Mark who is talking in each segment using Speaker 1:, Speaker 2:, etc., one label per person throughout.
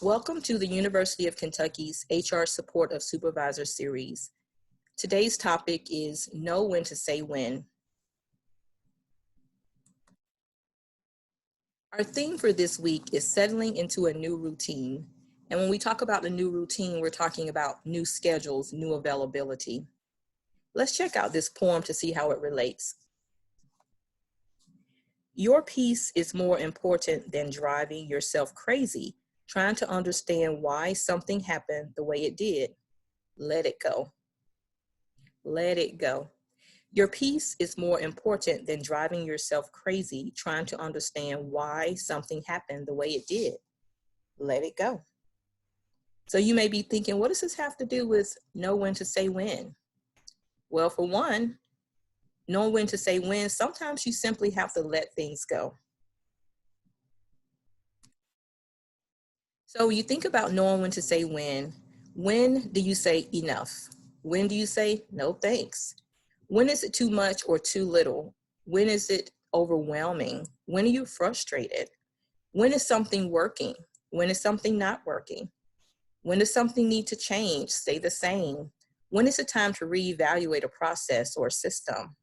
Speaker 1: Welcome to the University of Kentucky's HR Support of Supervisors series. Today's topic is Know When to Say When. Our theme for this week is settling into a new routine. And when we talk about a new routine, we're talking about new schedules, new availability. Let's check out this poem to see how it relates. Your peace is more important than driving yourself crazy, trying to understand why something happened the way it did. Let it go. Let it go. Your peace is more important than driving yourself crazy, trying to understand why something happened the way it did. Let it go. So you may be thinking, what does this have to do with know when to say when? Well, for one, know when to say when, sometimes you simply have to let things go. So you think about knowing when to say when. When do you say enough? When do you say no thanks? When is it too much or too little? When is it overwhelming? When are you frustrated? When is something working? When is something not working? When does something need to change, stay the same? When is it time to reevaluate a process or a system?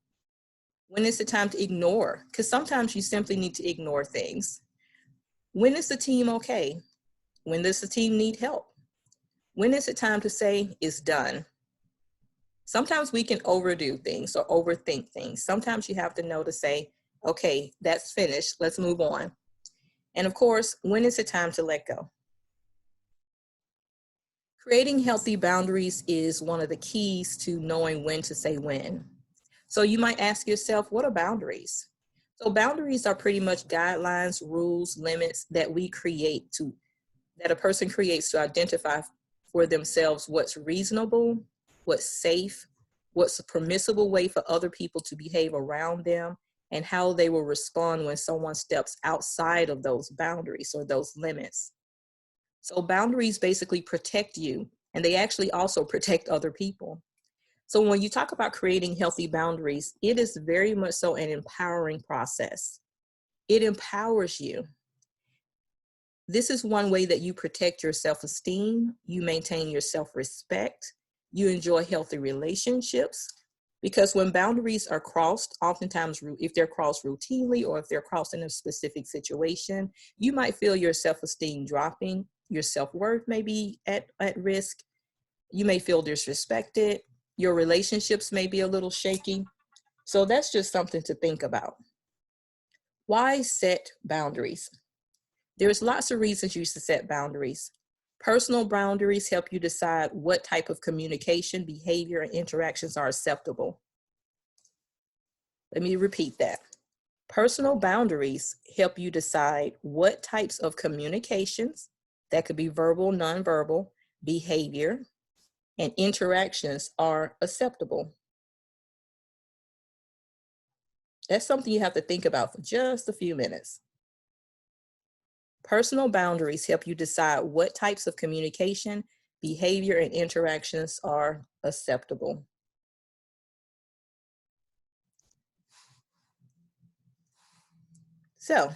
Speaker 1: When is it time to ignore? Because sometimes you simply need to ignore things. When is the team okay? When does the team need help? When is it time to say it's done? Sometimes we can overdo things or overthink things. Sometimes you have to know to say, okay, that's finished, let's move on. And of course, when is it time to let go? Creating healthy boundaries is one of the keys to knowing when to say when. So you might ask yourself, what are boundaries? So boundaries are pretty much guidelines, rules, limits that we create that a person creates to identify for themselves what's reasonable, what's safe, what's a permissible way for other people to behave around them, and how they will respond when someone steps outside of those boundaries or those limits. So boundaries basically protect you, and they actually also protect other people. So when you talk about creating healthy boundaries, it is very much so an empowering process. It empowers you. This is one way that you protect your self-esteem, you maintain your self-respect, you enjoy healthy relationships, because when boundaries are crossed, oftentimes if they're crossed routinely or if they're crossed in a specific situation, you might feel your self-esteem dropping, your self-worth may be at risk, you may feel disrespected, your relationships may be a little shaky. So that's just something to think about. Why set boundaries? There's lots of reasons you should set boundaries. Personal boundaries help you decide what type of communication, behavior, and interactions are acceptable. Let me repeat that. Personal boundaries help you decide what types of communications, that could be verbal, nonverbal, behavior, and interactions are acceptable. That's something you have to think about for just a few minutes. Personal boundaries help you decide what types of communication, behavior, and interactions are acceptable. So,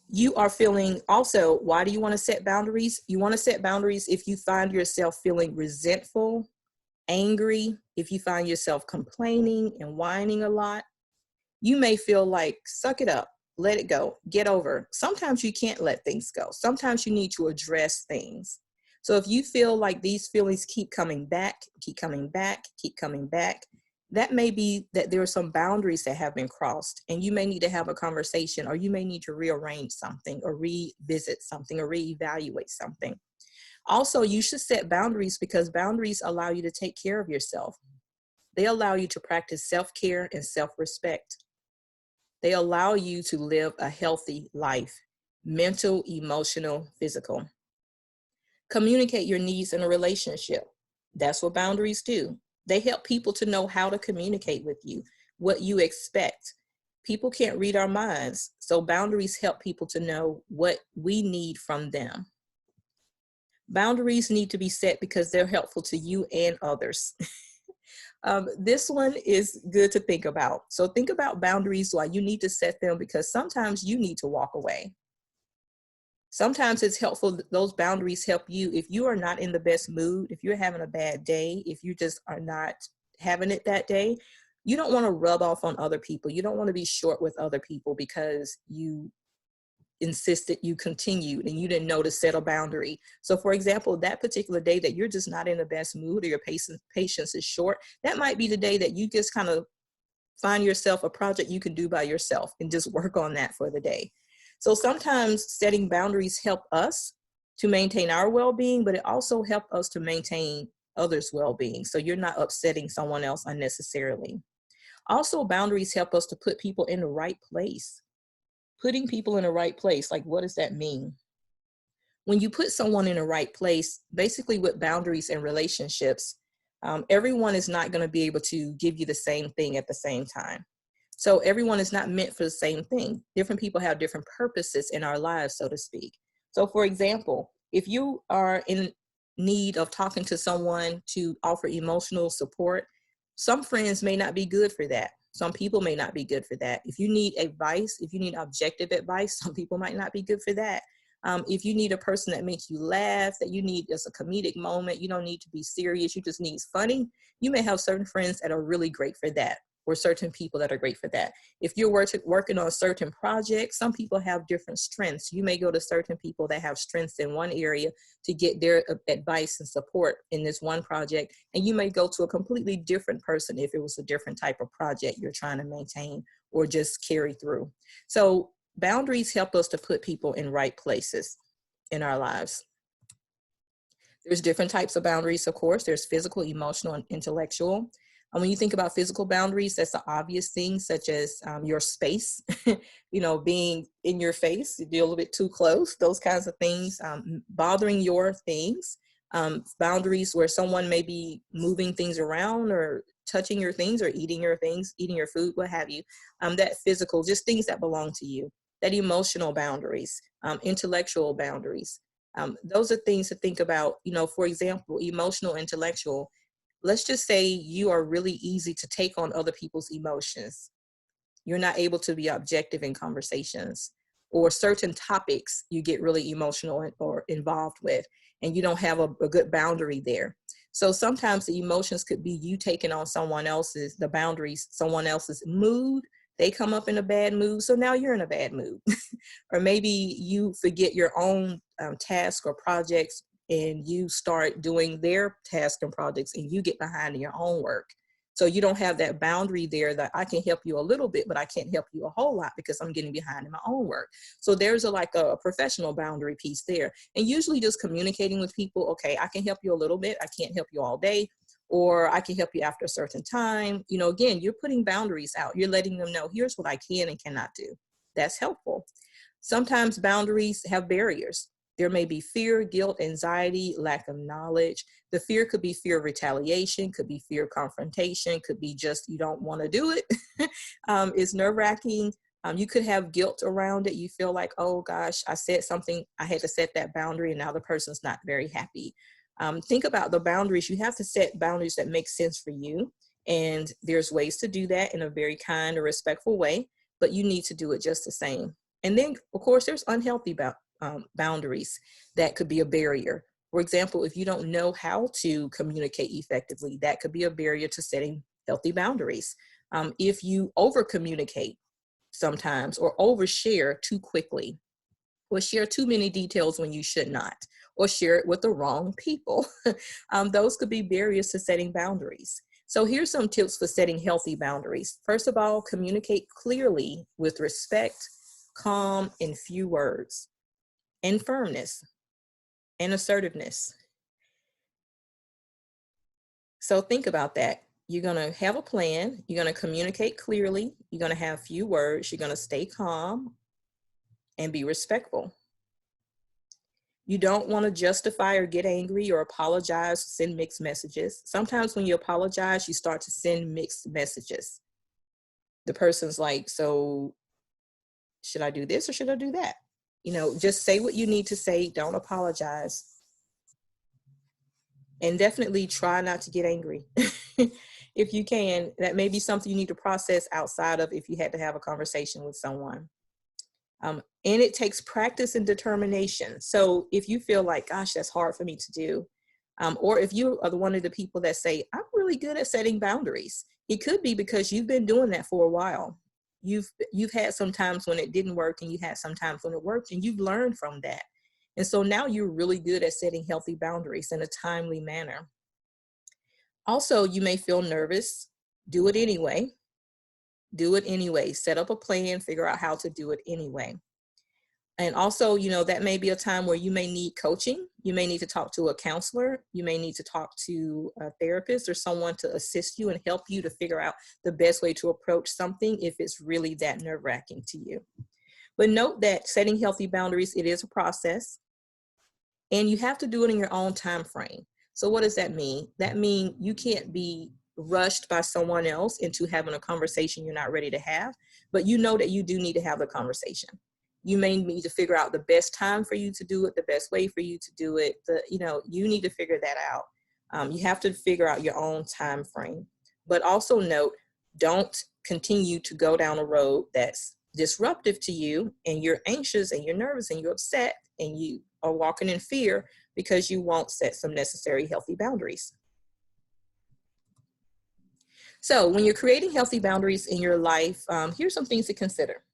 Speaker 1: you are feeling also, why do you want to set boundaries? You want to set boundaries if you find yourself feeling resentful, angry, if you find yourself complaining and whining a lot. You may feel like, suck it up, let it go, get over. Sometimes you can't let things go. Sometimes you need to address things. So if you feel like these feelings keep coming back, keep coming back, keep coming back, that may be that there are some boundaries that have been crossed, and you may need to have a conversation, or you may need to rearrange something or revisit something or reevaluate something. Also, you should set boundaries because boundaries allow you to take care of yourself. They allow you to practice self-care and self-respect. They allow you to live a healthy life, mental, emotional, physical. Communicate your needs in a relationship. That's what boundaries do. They help people to know how to communicate with you, what you expect. People can't read our minds, so boundaries help people to know what we need from them. Boundaries need to be set because they're helpful to you and others. This one is good to think about. So think about boundaries, why you need to set them, because sometimes you need to walk away. Sometimes it's helpful, those boundaries help you if you are not in the best mood, if you're having a bad day, if you just are not having it that day, you don't want to rub off on other people. You don't want to be short with other people because you insisted, you continued, and you didn't know to set a boundary. So for example, that particular day that you're just not in the best mood or your patience is short, that might be the day that you just kind of find yourself a project you can do by yourself and just work on that for the day. So sometimes setting boundaries help us to maintain our well-being, but it also helps us to maintain others' well-being. So you're not upsetting someone else unnecessarily. Also, boundaries help us to put people in the right place. Putting people in the right place, like what does that mean? When you put someone in the right place, basically with boundaries and relationships, everyone is not going to be able to give you the same thing at the same time. So everyone is not meant for the same thing. Different people have different purposes in our lives, so to speak. So for example, if you are in need of talking to someone to offer emotional support, some friends may not be good for that. Some people may not be good for that. If you need advice, if you need objective advice, some people might not be good for that. If you need a person that makes you laugh, that you need just a comedic moment, you don't need to be serious, you just need funny, you may have certain friends that are really great for that, or certain people that are great for that. If you're working on a certain project, some people have different strengths. You may go to certain people that have strengths in one area to get their advice and support in this one project, and you may go to a completely different person if it was a different type of project you're trying to maintain or just carry through. So boundaries help us to put people in right places in our lives. There's different types of boundaries, of course. There's physical, emotional, and intellectual. And when you think about physical boundaries, that's the obvious things, such as your space, being in your face, you're a little bit too close, those kinds of things, bothering your things, boundaries where someone may be moving things around or touching your things or eating your things, eating your food, what have you. That physical, just things that belong to you. That emotional boundaries, intellectual boundaries. Those are things to think about, for example, emotional, intellectual. Let's just say you are really easy to take on other people's emotions. You're not able to be objective in conversations, or certain topics you get really emotional or involved with, and you don't have a good boundary there. So sometimes the emotions could be you taking on the boundaries, someone else's mood. They come up in a bad mood, so now you're in a bad mood. Or maybe you forget your own task or projects, and you start doing their tasks and projects, and you get behind in your own work. So you don't have that boundary there that I can help you a little bit, but I can't help you a whole lot because I'm getting behind in my own work. So there's a professional boundary piece there. And usually just communicating with people, okay, I can help you a little bit. I can't help you all day, or I can help you after a certain time. Again, you're putting boundaries out. You're letting them know, here's what I can and cannot do. That's helpful. Sometimes boundaries have barriers. There may be fear, guilt, anxiety, lack of knowledge. The fear could be fear of retaliation, could be fear of confrontation, could be just you don't want to do it. It's nerve-wracking. You could have guilt around it. You feel like, oh gosh, I said something, I had to set that boundary, and now the person's not very happy. Think about the boundaries. You have to set boundaries that make sense for you. And there's ways to do that in a very kind or respectful way, but you need to do it just the same. And then, of course, there's unhealthy boundaries that could be a barrier. For example, if you don't know how to communicate effectively, that could be a barrier to setting healthy boundaries. If you over communicate sometimes, or overshare too quickly, or share too many details when you should not, or share it with the wrong people, those could be barriers to setting boundaries. So here's some tips for setting healthy boundaries. First of all, communicate clearly with respect, calm, and few words, and firmness and assertiveness. So think about that. You're going to have a plan. You're going to communicate clearly. You're going to have few words. You're going to stay calm and be respectful. You don't want to justify or get angry or apologize, send mixed messages. Sometimes when you apologize, you start to send mixed messages. The person's like, so should I do this or should I do that? Just say what you need to say. Don't apologize. And definitely try not to get angry. If you can, that may be something you need to process outside of if you had to have a conversation with someone. And it takes practice and determination. So if you feel like, gosh, that's hard for me to do, or if you are one of the people that say, I'm really good at setting boundaries, it could be because you've been doing that for a while. You've had some times when it didn't work, and you had some times when it worked, and you've learned from that. And so now you're really good at setting healthy boundaries in a timely manner. Also, you may feel nervous. Do it anyway. Do it anyway. Set up a plan, figure out how to do it anyway. And also, that may be a time where you may need coaching. You may need to talk to a counselor. You may need to talk to a therapist or someone to assist you and help you to figure out the best way to approach something if it's really that nerve-wracking to you. But note that setting healthy boundaries, it is a process, and you have to do it in your own time frame. So what does that mean? That means you can't be rushed by someone else into having a conversation you're not ready to have, but you know that you do need to have the conversation. You may need to figure out the best time for you to do it, the best way for you to do it. You need to figure that out. You have to figure out your own time frame. But also note, don't continue to go down a road that's disruptive to you, and you're anxious and you're nervous and you're upset and you are walking in fear because you won't set some necessary healthy boundaries. So when you're creating healthy boundaries in your life, here's some things to consider.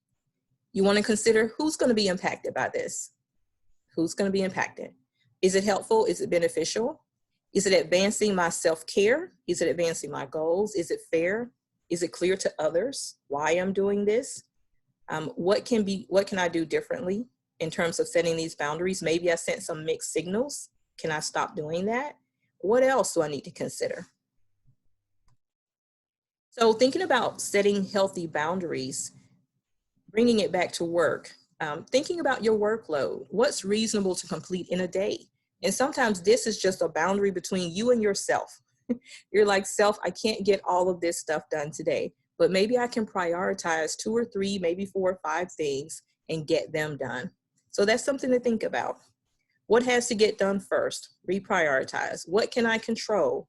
Speaker 1: You want to consider who's going to be impacted by this. Who's going to be impacted? Is it helpful? Is it beneficial? Is it advancing my self-care? Is it advancing my goals? Is it fair? Is it clear to others why I'm doing this? What can I do differently in terms of setting these boundaries? Maybe I sent some mixed signals. Can I stop doing that? What else do I need to consider? So thinking about setting healthy boundaries, bringing it back to work, thinking about your workload, what's reasonable to complete in a day? And sometimes this is just a boundary between you and yourself. You're like, self, I can't get all of this stuff done today, but maybe I can prioritize 2 or 3, maybe 4 or 5 things and get them done. So that's something to think about. What has to get done first? Reprioritize. What can I control?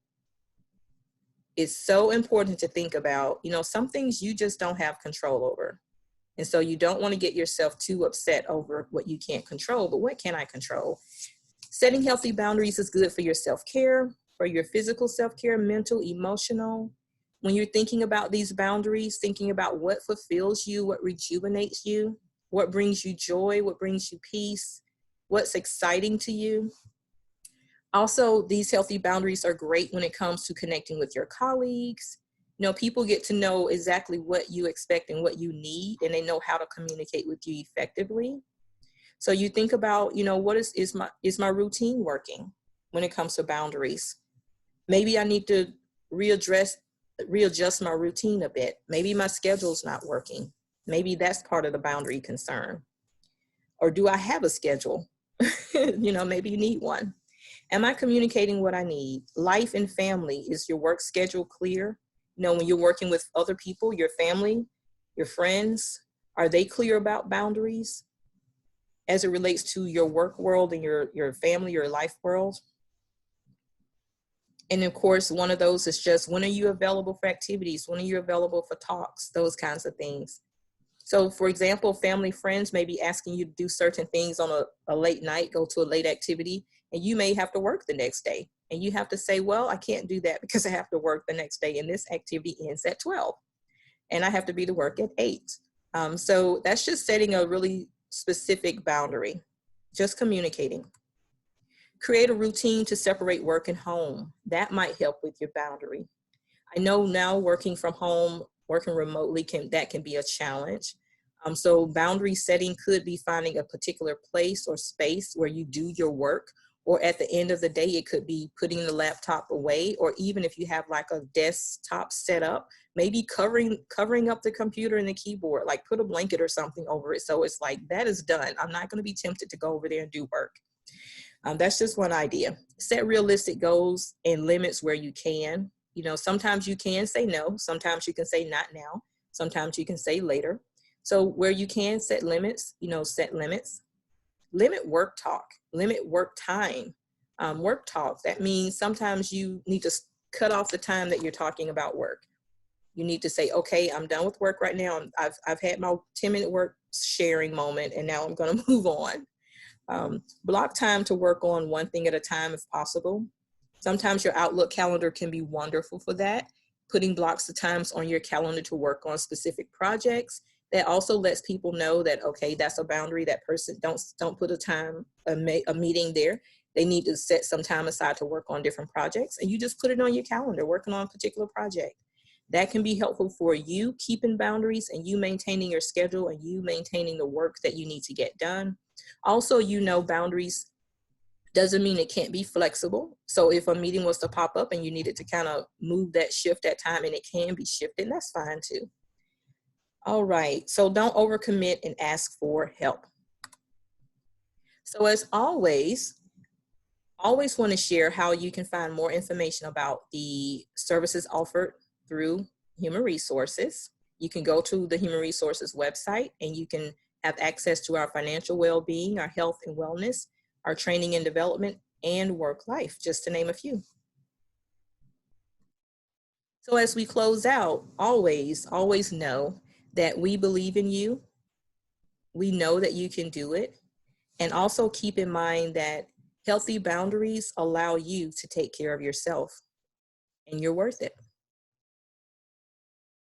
Speaker 1: It's so important to think about, some things you just don't have control over. And so you don't want to get yourself too upset over what you can't control, but what can I control? Setting healthy boundaries is good for your self-care, for your physical self-care, mental, emotional. When you're thinking about these boundaries, thinking about what fulfills you, what rejuvenates you, what brings you joy, what brings you peace, what's exciting to you. Also, these healthy boundaries are great when it comes to connecting with your colleagues. People get to know exactly what you expect and what you need, and they know how to communicate with you effectively. So you think about, what is my routine working when it comes to boundaries? Maybe I need to readjust my routine a bit. Maybe my schedule's not working. Maybe that's part of the boundary concern. Or do I have a schedule? Maybe you need one. Am I communicating what I need? Life and family, is your work schedule clear? When you're working with other people, your family, your friends, are they clear about boundaries as it relates to your work world and your family, your life world? And of course, one of those is just, when are you available for activities? When are you available for talks? Those kinds of things. So for example, family, friends may be asking you to do certain things on a late night, go to a late activity, and you may have to work the next day. And you have to say, well, I can't do that because I have to work the next day, and this activity ends at 12. And I have to be to work at 8. So that's just setting a really specific boundary, just communicating. Create a routine to separate work and home. That might help with your boundary. I know now working from home, working remotely, can be a challenge. So boundary setting could be finding a particular place or space where you do your work, or at the end of the day, it could be putting the laptop away, or even if you have like a desktop set up, maybe covering up the computer and the keyboard, like put a blanket or something over it. So it's like, that is done. I'm not going to be tempted to go over there and do work. That's just one idea. Set realistic goals and limits where you can. Sometimes you can say no. Sometimes you can say not now. Sometimes you can say later. So where you can set limits, set limits. Limit work talk, limit work time. Work talk, that means sometimes you need to cut off the time that you're talking about work. You need to say, okay, I'm done with work right now. I've had my 10-minute work sharing moment, and now I'm going to move on. Block time to work on one thing at a time if possible. Sometimes your Outlook calendar can be wonderful for that. Putting blocks of times on your calendar to work on specific projects. That also lets people know that, okay, that's a boundary. That person, don't put a meeting there. They need to set some time aside to work on different projects, and you just put it on your calendar, working on a particular project. That can be helpful for you keeping boundaries and you maintaining your schedule and you maintaining the work that you need to get done. Also, boundaries doesn't mean it can't be flexible. So if a meeting was to pop up and you needed to kind of move that shift that time, and it can be shifted, that's fine too. All right, so don't overcommit and ask for help. So as always want to share how you can find more information about the services offered through Human Resources. You can go to the Human Resources website and you can have access to our financial well-being, our health and wellness, our training and development, and work life, just to name a few. So as we close out, always know that we believe in you. We know that you can do it. And also keep in mind that healthy boundaries allow you to take care of yourself, and you're worth it.